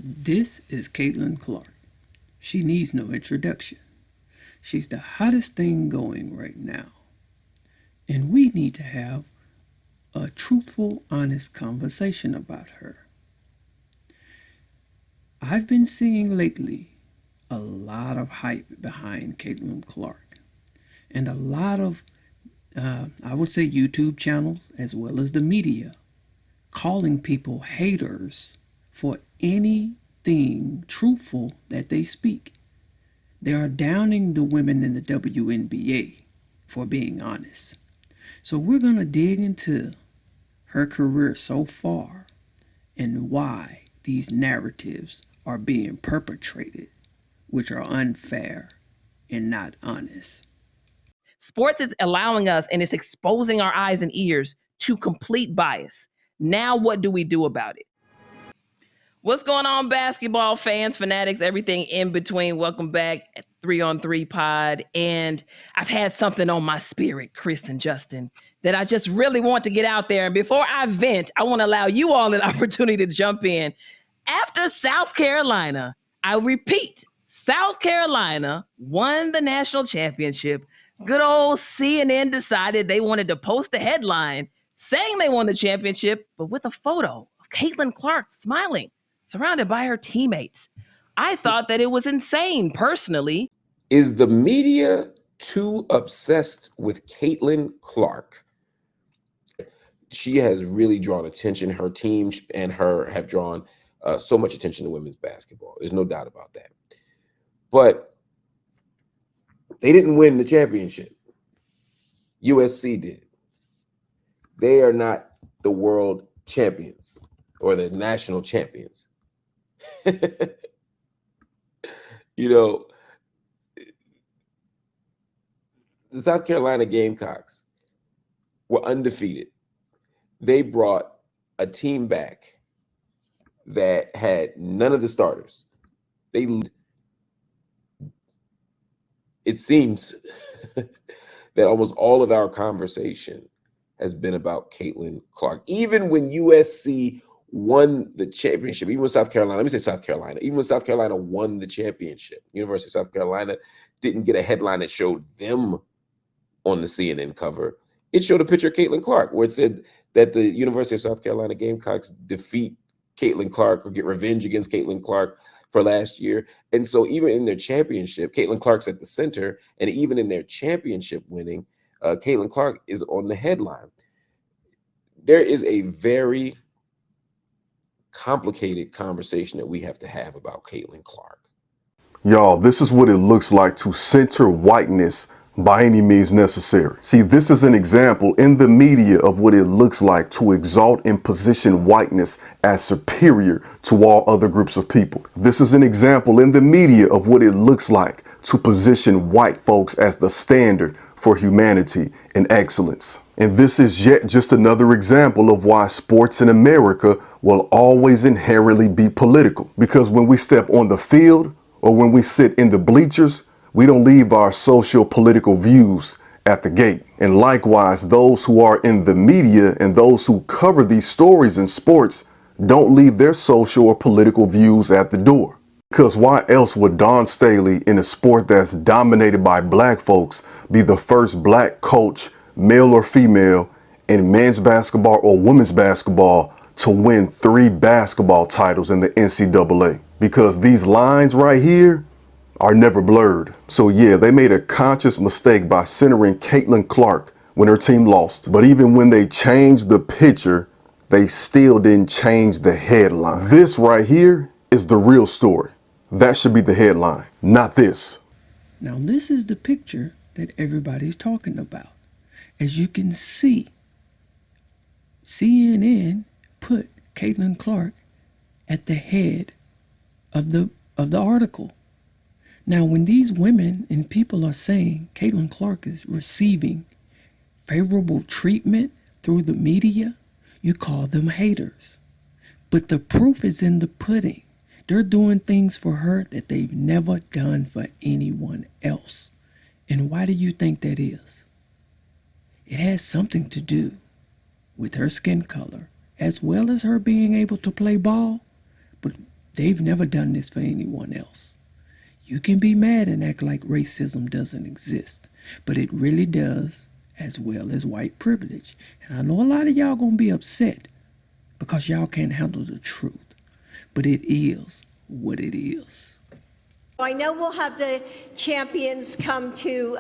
This is Caitlyn Clark. She needs no introduction. She's the hottest thing going right now. And we need to have a truthful, honest conversation about her. I've been seeing lately a lot of hype behind Caitlyn Clark and a lot of, I would say, YouTube channels as well as the media calling people haters for anything truthful that they speak. They are downing the women in the WNBA for being honest. So we're going to dig into her career so far and why these narratives are being perpetrated, which are unfair and not honest. Sports is allowing us and it's exposing our eyes and ears to complete bias. Now, what do we do about it? What's going on, basketball fans, fanatics, everything in between? Welcome back at 3on3 Pod. And I've had something on my spirit, Chris and Justin, that I just really want to get out there. And before I vent, I want to allow you all an opportunity to jump in. After South Carolina, I repeat, South Carolina won the national championship. Good old CNN decided they wanted to post a headline saying they won the championship, but with a photo of Caitlyn Clark smiling, surrounded by her teammates. I thought that it was insane, personally. Is the media too obsessed with Caitlyn Clark? She has really drawn attention. Her team and her have drawn so much attention to women's basketball. There's no doubt about that. But they didn't win the championship. USC did. They are not the world champions or the national champions. You know, the South Carolina Gamecocks were undefeated. They brought a team back that had none of the starters. It seems that almost all of our conversation has been about Caitlyn Clark. Even when USC won the championship, even when South Carolina, let me say South Carolina, even when South Carolina won the championship, University of South Carolina didn't get a headline that showed them on the CNN cover. It showed a picture of Caitlyn Clark where it said that the University of South Carolina Gamecocks defeat Caitlyn Clark or get revenge against Caitlyn Clark for last year. And so even in their championship, Caitlyn Clark's at the center, and even in their championship winning, Caitlyn Clark is on the headline. There is a very complicated conversation that we have to have about Caitlyn Clark. Y'all, this is what it looks like to center whiteness by any means necessary. See, this is an example in the media of what it looks like to exalt and position whiteness as superior to all other groups of people. This is an example in the media of what it looks like to position white folks as the standard for humanity and excellence. And this is yet just another example of why sports in America will always inherently be political. Because when we step on the field or when we sit in the bleachers, we don't leave our socio-political views at the gate. And likewise, those who are in the media and those who cover these stories in sports don't leave their social or political views at the door. Because why else would Dawn Staley, in a sport that's dominated by black folks, be the first black coach, male or female, in men's basketball or women's basketball to win 3 basketball titles in the NCAA? Because these lines right here are never blurred. So yeah, they made a conscious mistake by centering Caitlyn Clark when her team lost. But even when they changed the picture, they still didn't change the headline. This right here is the real story. That should be the headline, not this. Now, this is the picture that everybody's talking about. As you can see, CNN put Caitlyn Clark at the head of the article. Now, when these women and people are saying Caitlyn Clark is receiving favorable treatment through the media, you call them haters. But the proof is in the pudding. They're doing things for her that they've never done for anyone else. And why do you think that is? It has something to do with her skin color, as well as her being able to play ball. But They've never done this for anyone else. You can be mad and act like racism doesn't exist, but it really does, as well as white privilege. And I know a lot of y'all gonna be upset because y'all can't handle the truth, but it is what it is. I know we'll have the champions come to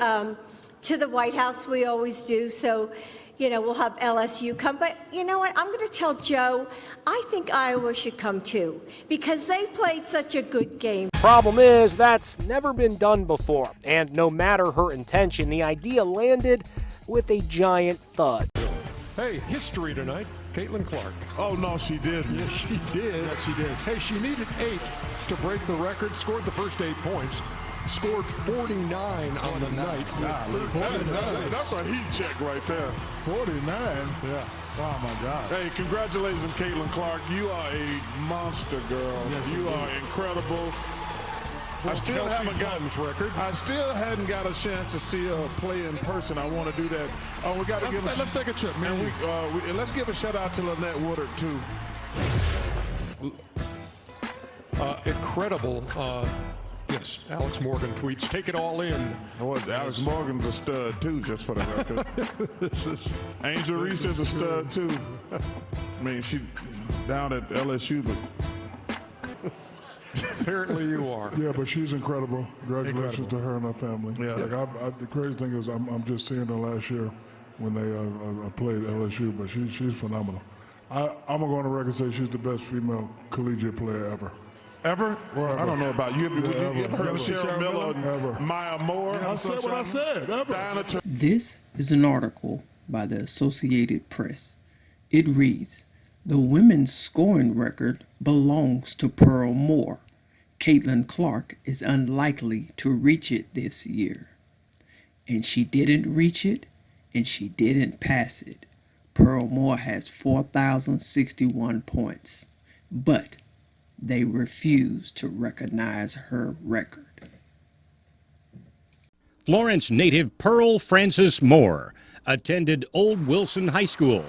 the White House. We always do. So, we'll have LSU come. But you know what? I'm going to tell Joe, I think Iowa should come too, because they played such a good game. Problem is, that's never been done before. And no matter her intention, the idea landed with a giant thud. Hey, history tonight. Caitlyn Clark. Oh, no, she didn't. Yes, she did. Yes, she did. Hey, she needed 8 to break the record, scored the first 8 points, scored 49 on the night. That's a heat check right there. 49? Yeah. Oh, my God. Hey, congratulations, Caitlyn Clark. You are a monster, girl. Yes, you are incredible. I still hadn't got a chance to see her play in person. I want to do that. Oh, we got to let's take a trip, man. And let's give a shout out to Lynette Woodard too. Incredible. Yes, Alex Morgan tweets, take it all in. Alex Morgan's a stud too, just for the record. Angel Reese is a stud too. I mean, she down at LSU, but apparently you are. Yeah, but she's incredible. Congratulations to her and her family. Yeah. The crazy thing is I'm just seeing her last year when they played LSU, but she's phenomenal. I'm going to go on the record and say she's the best female collegiate player ever. Ever? Well, I don't know about you. You ever. heard of Cheryl Miller, Ever. Maya Moore? I said what I said. Ever. This is an article by the Associated Press. It reads, "The women's scoring record belongs to Pearl Moore. Caitlyn Clark is unlikely to reach it this year." And she didn't reach it, and she didn't pass it. Pearl Moore has 4,061 points, but they refuse to recognize her record. Florence native Pearl Frances Moore attended Old Wilson High School.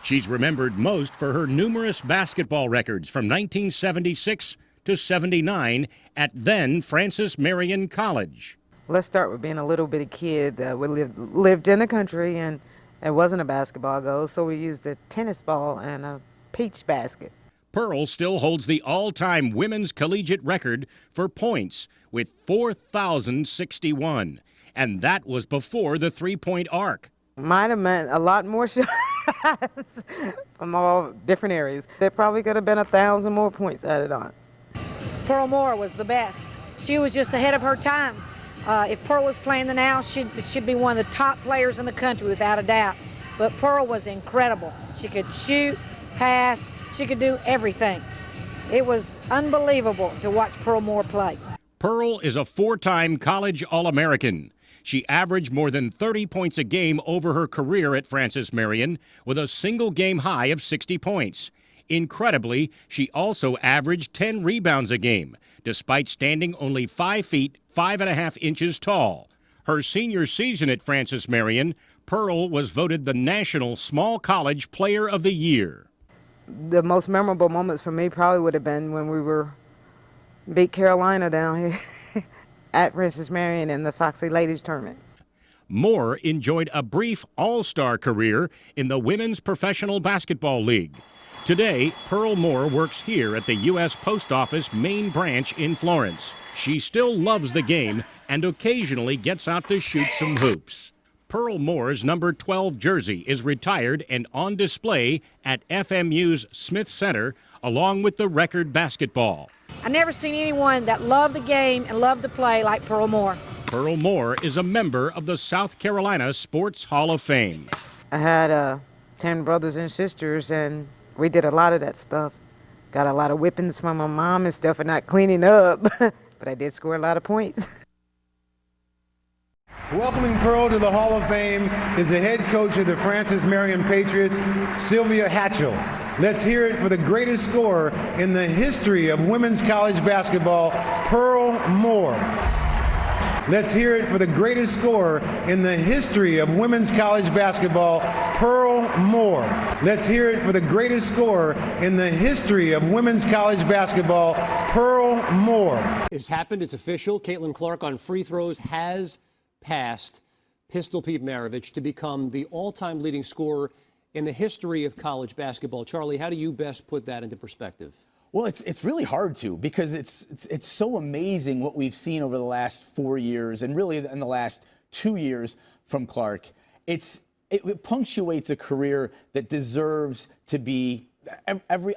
She's remembered most for her numerous basketball records from 1976 to 79 at then Francis Marion College. Let's start with being a little bitty kid. We lived in the country, and it wasn't a basketball goal, so we used a tennis ball and a peach basket. Pearl still holds the all-time women's collegiate record for points with 4,061, and that was before the three-point arc. Might have meant a lot more shots from all different areas. There probably could have been 1,000 more points added on. Pearl Moore was the best. She was just ahead of her time. If Pearl was playing now, she'd be one of the top players in the country without a doubt. But Pearl was incredible. She could shoot, pass, she could do everything. It was unbelievable to watch Pearl Moore play. Pearl is a 4-time college All-American. She averaged more than 30 points a game over her career at Francis Marion with a single game high of 60 points. Incredibly, she also averaged 10 rebounds a game, despite standing only 5 feet, 5.5 inches tall. Her senior season at Francis Marion, Pearl was voted the National Small College Player of the Year. The most memorable moments for me probably would have been when we beat Carolina down here at Francis Marion in the Foxy Ladies Tournament. Moore enjoyed a brief all-star career in the Women's Professional Basketball League. Today, Pearl Moore works here at the U.S. Post Office main branch in Florence. She still loves the game and occasionally gets out to shoot some hoops. Pearl Moore's number 12 jersey is retired and on display at FMU's Smith Center, along with the record basketball. I never seen anyone that loved the game and loved to play like Pearl Moore. Pearl Moore is a member of the South Carolina Sports Hall of Fame. I had 10 brothers and sisters, and we did a lot of that stuff. Got a lot of whippings from my mom and stuff for not cleaning up, but I did score a lot of points. Welcoming Pearl to the Hall of Fame is the head coach of the Francis Marion Patriots, Sylvia Hatchell. Let's hear it for the greatest scorer in the history of women's college basketball, Pearl Moore. Let's hear it for the greatest scorer in the history of women's college basketball, Pearl Moore. Let's hear it for the greatest scorer in the history of women's college basketball, Pearl Moore. It's happened. It's official. Caitlyn Clark on free throws has passed Pistol Pete Maravich to become the all-time leading scorer in the history of college basketball. Charlie, how do you best put that into perspective? Well, it's really hard to, because it's so amazing what we've seen over the last 4 years and really in the last 2 years from Clark. It punctuates a career that deserves to be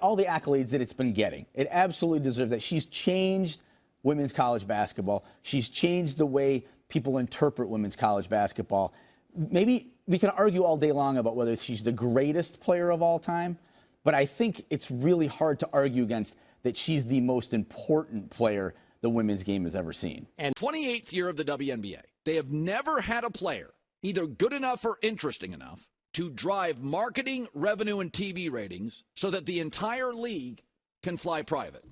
all the accolades that it's been getting. It absolutely deserves that. She's changed women's college basketball. She's changed the way people interpret women's college basketball. Maybe we can argue all day long about whether she's the greatest player of all time, but I think it's really hard to argue against that she's the most important player the women's game has ever seen. And 28th year of the WNBA. They have never had a player either good enough or interesting enough to drive marketing, revenue, and TV ratings so that the entire league can fly private.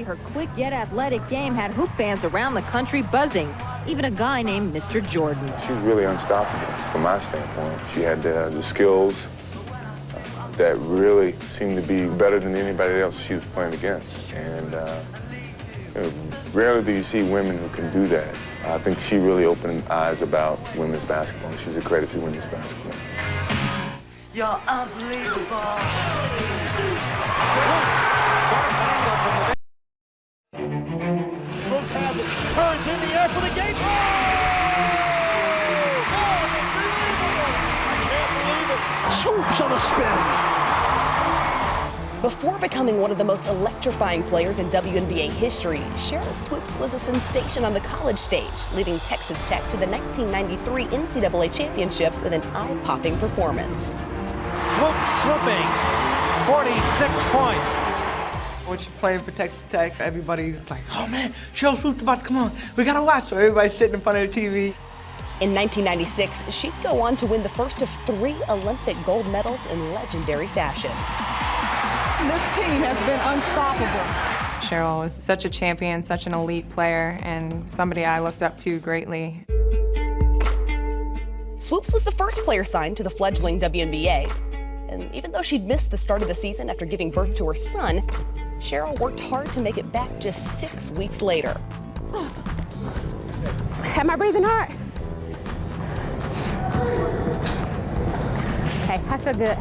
Her quick yet athletic game had hoop fans around the country buzzing, even a guy named Mr. Jordan. She's really unstoppable from my standpoint. She had the skills that really seemed to be better than anybody else she was playing against. And rarely do you see women who can do that. I think she really opened eyes about women's basketball. She's a credit to women's basketball. You're unbelievable. Swoops has it, turns in the air for the game. Oh! Unbelievable! I can't believe it. Swoops on a spin. Before becoming one of the most electrifying players in WNBA history, Cheryl Swoops was a sensation on the college stage, leading Texas Tech to the 1993 NCAA championship with an eye-popping performance. Swoops swooping, 46 points. When she playing for Texas Tech, everybody's like, oh man, Cheryl Swoops about to come on. We gotta watch. So everybody's sitting in front of the TV. In 1996, she'd go on to win the first of 3 Olympic gold medals in legendary fashion. This team has been unstoppable. Cheryl was such a champion, such an elite player, and somebody I looked up to greatly. Swoops was the first player signed to the fledgling WNBA. And even though she'd missed the start of the season after giving birth to her son, Cheryl worked hard to make it back just 6 weeks later. Am I breathing hard? Okay, I feel good.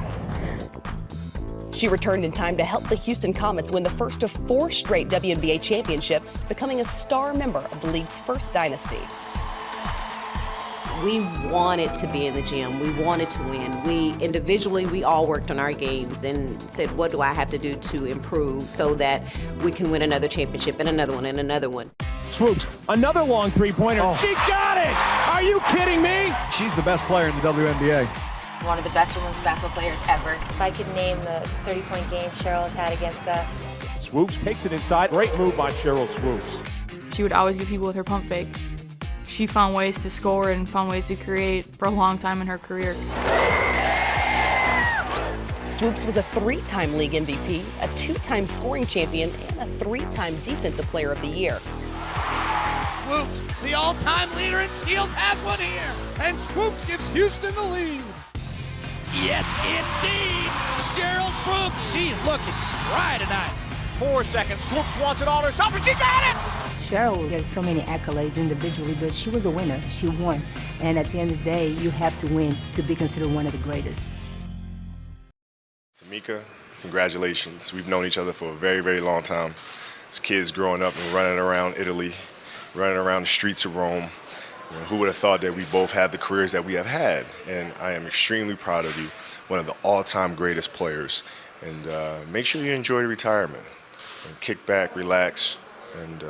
She returned in time to help the Houston Comets win the first of 4 straight WNBA championships, becoming a star member of the league's first dynasty. We wanted to be in the gym. We wanted to win. We all worked on our games and said, what do I have to do to improve so that we can win another championship and another one and another one. Swoops, another long three-pointer. Oh. She got it! Are you kidding me? She's the best player in the WNBA. One of the best women's basketball players ever. If I could name the 30-point game Cheryl has had against us. Swoops takes it inside. Great move by Cheryl Swoops. She would always get people with her pump fake. She found ways to score and found ways to create for a long time in her career. Swoops was a 3-time league MVP, a 2-time scoring champion, and a 3-time defensive player of the year. Swoops, the all-time leader in steals, has one here, and Swoops gives Houston the lead. Yes, indeed. Cheryl Swoops, she's looking spry tonight. 4 seconds. Swoops wants it all herself, and she got it! Cheryl gets so many accolades individually, but she was a winner. She won. And at the end of the day, you have to win to be considered one of the greatest. Tamika, congratulations. We've known each other for a very, very long time. As kids growing up and running around Italy, running around the streets of Rome. You know, who would have thought that we both had the careers that we have had? And I am extremely proud of you, one of the all-time greatest players. And make sure you enjoy the retirement. And kick back, relax, and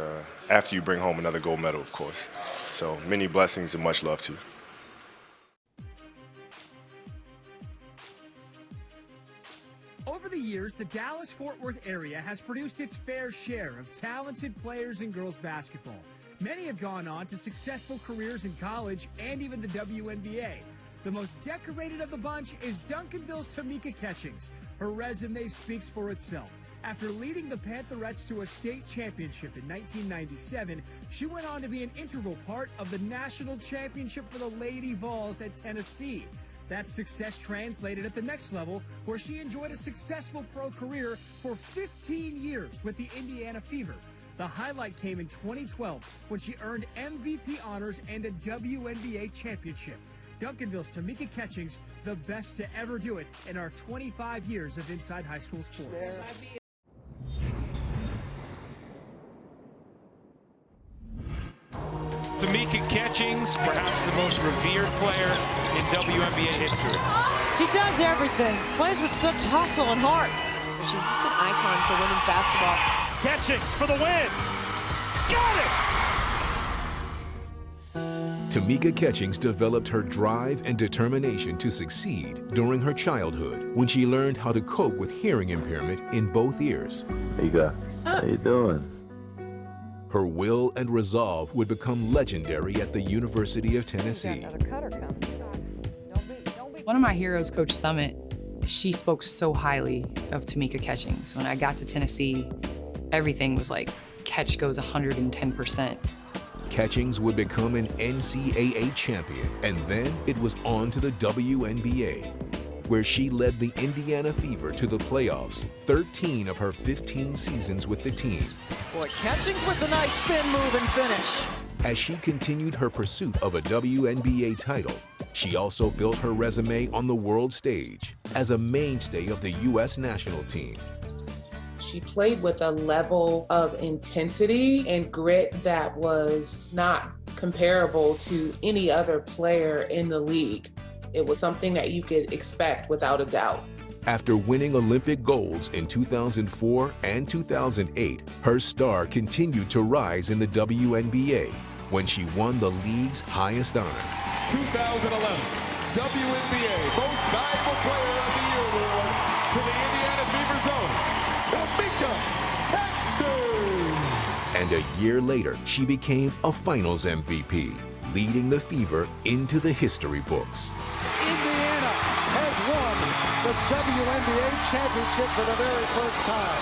after you bring home another gold medal, of course. So many blessings and much love to you. Over the years, the Dallas-Fort Worth area has produced its fair share of talented players in girls basketball. Many have gone on to successful careers in college and even the WNBA. The most decorated of the bunch is Duncanville's Tamika Catchings. Her resume speaks for itself. After leading the Pantherettes to a state championship in 1997, she went on to be an integral part of the national championship for the Lady Vols at Tennessee. That success translated at the next level, where she enjoyed a successful pro career for 15 years with the Indiana Fever. The highlight came in 2012 when she earned MVP honors and a WNBA championship. Duncanville's Tamika Catchings, the best to ever do it in our 25 years of Inside High School Sports. Tamika Catchings, perhaps the most revered player in WNBA history. She does everything, plays with such hustle and heart. She's just an icon for women's basketball. Catchings for the win. Got it! Tamika Catchings developed her drive and determination to succeed during her childhood when she learned how to cope with hearing impairment in both ears. Hey, guy. How you doing? Her will and resolve would become legendary at the University of Tennessee. One of my heroes, Coach Summit, she spoke so highly of Tamika Catchings. When I got to Tennessee, everything was like, Catch goes 110%. Catchings would become an NCAA champion, and then it was on to the WNBA, where she led the Indiana Fever to the playoffs 13 of her 15 seasons with the team. Boy, Catchings with a nice spin move and finish. As she continued her pursuit of a WNBA title, she also built her resume on the world stage as a mainstay of the U.S. national team. She played with a level of intensity and grit that was not comparable to any other player in the league. It was something that you could expect without a doubt. After winning Olympic golds in 2004 and 2008, her star continued to rise in the WNBA when she won the league's highest honor. 2011 WNBA Most Valuable Player of the Year award to the Indiana Fever's own Tamika Catchings. And a year later, she became a Finals MVP, leading the Fever into the history books. Indiana has won the WNBA championship for the very first time.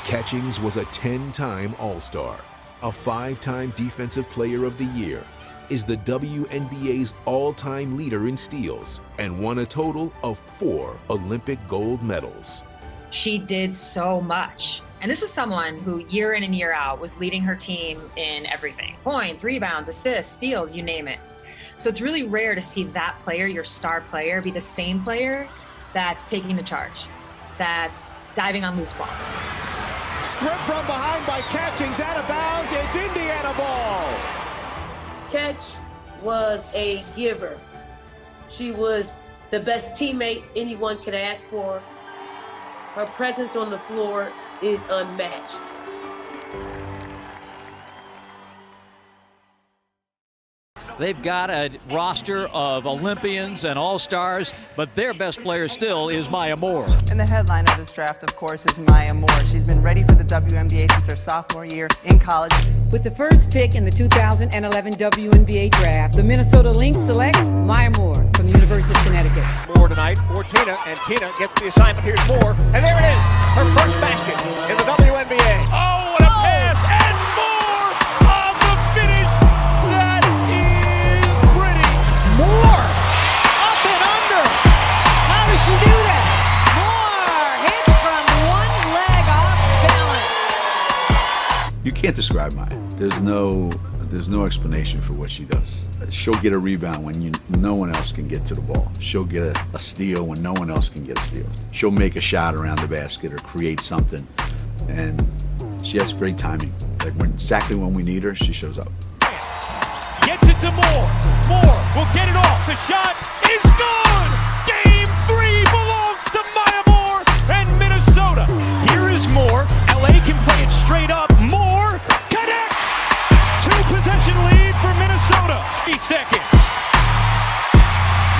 Catchings was a 10-time All-Star, a 5-time Defensive Player of the Year, is the WNBA's all-time leader in steals, and won a total of 4 Olympic gold medals. She did so much. And this is someone who year in and year out was leading her team in everything. Points, rebounds, assists, steals, you name it. So it's really rare to see that player, your star player, be the same player that's taking the charge, that's diving on loose balls. Stripped from behind by Catchings, out of bounds. It's Indiana ball. Catch was a giver. She was the best teammate anyone could ask for. Her presence on the floor is unmatched. They've got a roster of Olympians and All-Stars, but their best player still is Maya Moore. And the headline of this draft, of course, is Maya Moore. She's been ready for the WNBA since her sophomore year in college. With the first pick in the 2011 WNBA draft, the Minnesota Lynx selects Maya Moore from the University of Connecticut. Moore tonight for Tina, and Tina gets the assignment. Here's Moore, and there it is, her first basket in the WNBA. Oh, what a pass, and Moore on the finish. That is pretty. Moore! Up and under! How does she do that? Moore hits from one leg off balance. You can't describe Maya. There's no explanation for what she does. She'll get a rebound when no one else can get to the ball. She'll get a steal when no one else can get a steal. She'll make a shot around the basket or create something, and she has great timing. Like exactly when we need her, she shows up. Gets it to Moore. Moore will get it off. The shot is good. Game 3 belongs to Maya Moore and Minnesota. Here is Moore. LA can play it straight up. Moore connects. 2-possession lead for Minnesota. 3 seconds.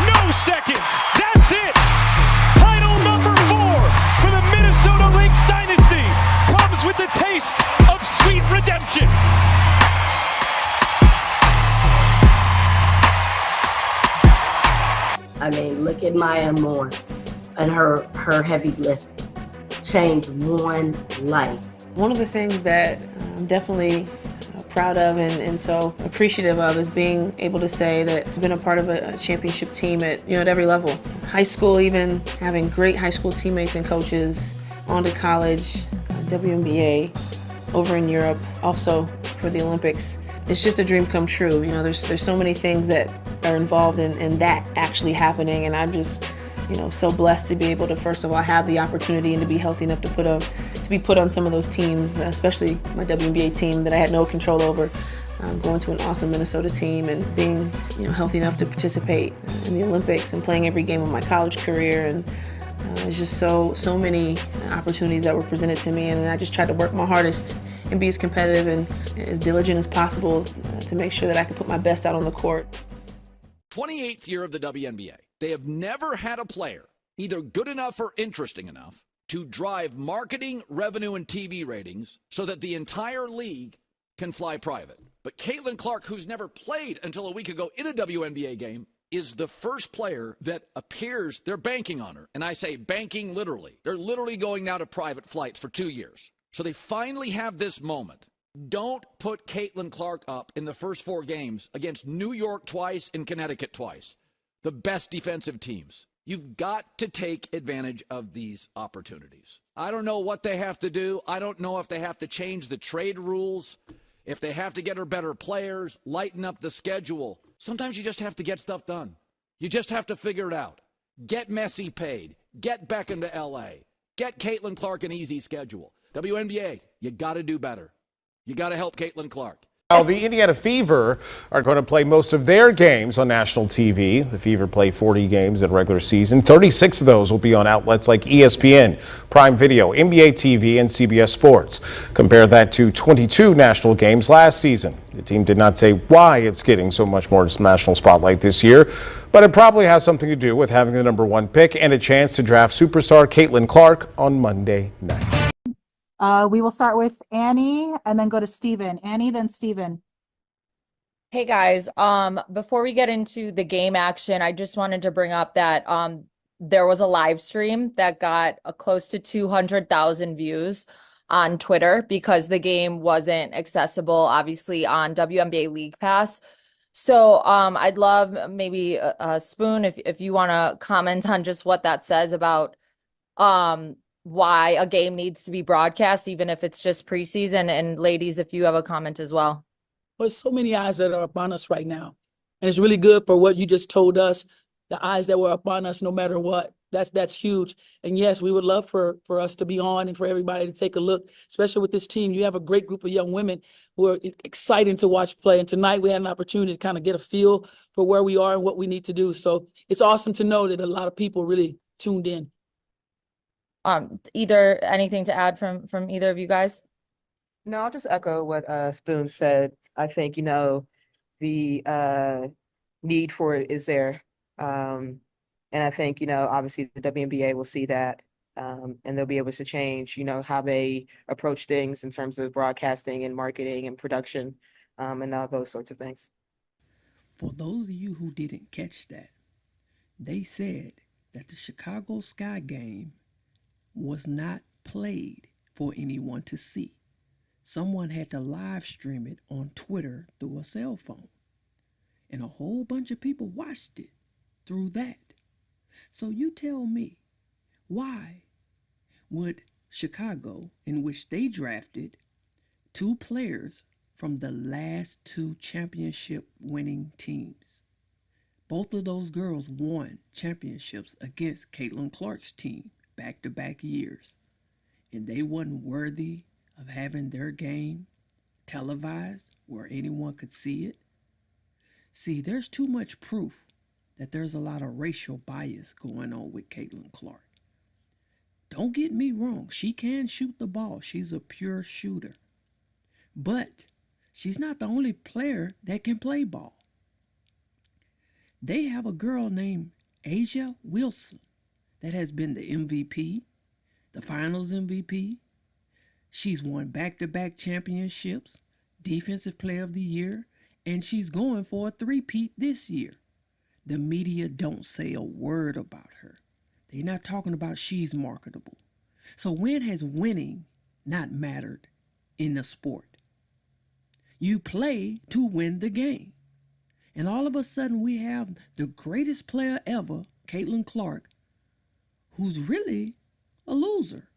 No seconds. That's it. Title number 4 for the Minnesota Lynx dynasty comes with the taste of sweet redemption. I mean, look at Maya Moore and her heavy lift. Changed one life. One of the things that I'm definitely proud of and so appreciative of is being able to say that I've been a part of a championship team at every level. High school, even having great high school teammates and coaches, on to college, WNBA, over in Europe, also for the Olympics. It's just a dream come true. There's so many things that are involved in that actually happening, and I'm just so blessed to be able to, first of all, have the opportunity and to be healthy enough to be put on some of those teams, especially my WNBA team that I had no control over. Going to an awesome Minnesota team and being healthy enough to participate in the Olympics and playing every game of my college career, and there's just so many opportunities that were presented to me, and I just tried to work my hardest and be as competitive and as diligent as possible to make sure that I could put my best out on the court. 28th year of the WNBA. They have never had a player either good enough or interesting enough to drive marketing, revenue, and TV ratings so that the entire league can fly private. But Caitlyn Clark, who's never played until a week ago in a WNBA game, is the first player that appears they're banking on her. And I say banking literally. They're literally going now to private flights for 2 years. So they finally have this moment. Don't put Caitlyn Clark up in the first 4 games against New York twice and Connecticut twice, the best defensive teams. You've got to take advantage of these opportunities. I don't know what they have to do. I don't know if they have to change the trade rules, if they have to get her better players, lighten up the schedule. Sometimes you just have to get stuff done. You just have to figure it out. Get Messi paid. Get Beckham to L.A. Get Caitlyn Clark an easy schedule. WNBA, you got to do better. You got to help Caitlyn Clark. Well, the Indiana Fever are going to play most of their games on national TV. The Fever play 40 games in regular season. 36 of those will be on outlets like ESPN, Prime Video, NBA TV, and CBS Sports. Compare that to 22 national games last season. The team did not say why it's getting so much more national spotlight this year, but it probably has something to do with having the #1 pick and a chance to draft superstar Caitlyn Clark on Monday night. We will start with Annie and then go to Steven. Annie, then Steven. Hey guys, before we get into the game action, I just wanted to bring up that there was a live stream that got close to 200,000 views on Twitter because the game wasn't accessible, obviously, on WNBA League Pass. So I'd love maybe Spoon, if you want to comment on just what that says about why a game needs to be broadcast, even if it's just preseason. And ladies, if you have a comment as well. Well, there's so many eyes that are upon us right now. And it's really good for what you just told us, the eyes that were upon us no matter what. That's huge. And yes, we would love for us to be on and for everybody to take a look, especially with this team. You have a great group of young women who are exciting to watch play. And tonight we had an opportunity to kind of get a feel for where we are and what we need to do. So it's awesome to know that a lot of people really tuned in. Either anything to add from either of you guys? No, I'll just echo what Spoon said. I think, the need for it is there. And I think, obviously the WNBA will see that and they'll be able to change, how they approach things in terms of broadcasting and marketing and production and all those sorts of things. For those of you who didn't catch that, they said that the Chicago Sky game was not played for anyone to see. Someone had to live stream it on Twitter through a cell phone. And a whole bunch of people watched it through that. So you tell me, why would Chicago, in which they drafted 2 players from the last 2 championship winning teams, both of those girls won championships against Caitlyn Clark's team back-to-back years, and they wasn't worthy of having their game televised where anyone could see it? See, there's too much proof that there's a lot of racial bias going on with Caitlyn Clark. Don't get me wrong, she can shoot the ball. She's a pure shooter. But she's not the only player that can play ball. They have a girl named Asia Wilson that has been the MVP, the finals MVP. She's won back-to-back championships, Defensive Player of the Year, and she's going for a 3-peat this year. the media don't say a word about her. They're not talking about she's marketable. So when has winning not mattered in the sport? You play to win the game. And all of a sudden we have the greatest player ever, Caitlyn Clark, who's really a loser.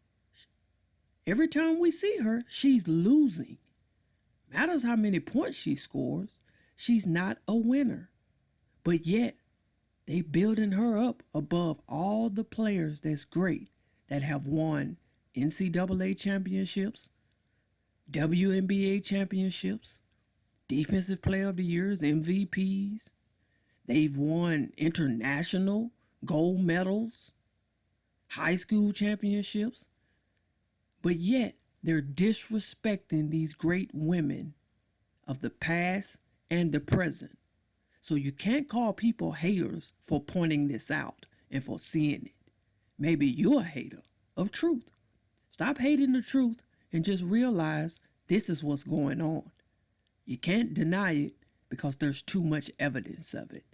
Every time we see her, she's losing. Matters how many points she scores, she's not a winner. But yet, they building her up above all the players that's great that have won NCAA championships, WNBA championships, Defensive Player of the Years, MVPs. They've won international gold medals, high school championships. But yet, they're disrespecting these great women of the past and the present. So you can't call people haters for pointing this out and for seeing it. Maybe you're a hater of truth. Stop hating the truth and just realize this is what's going on. You can't deny it because there's too much evidence of it.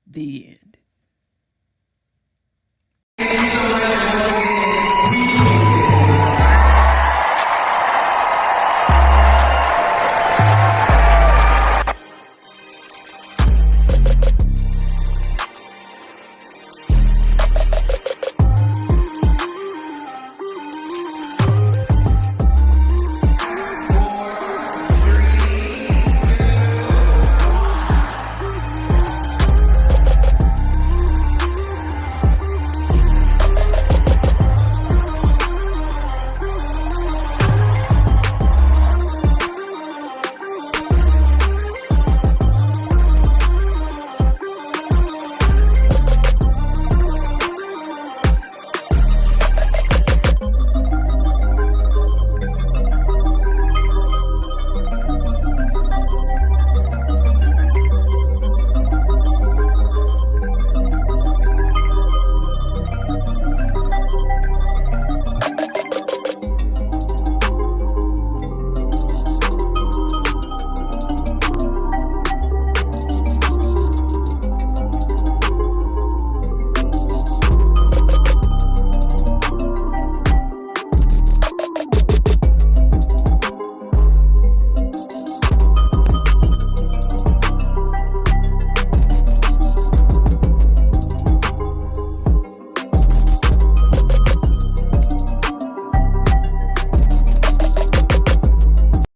The end.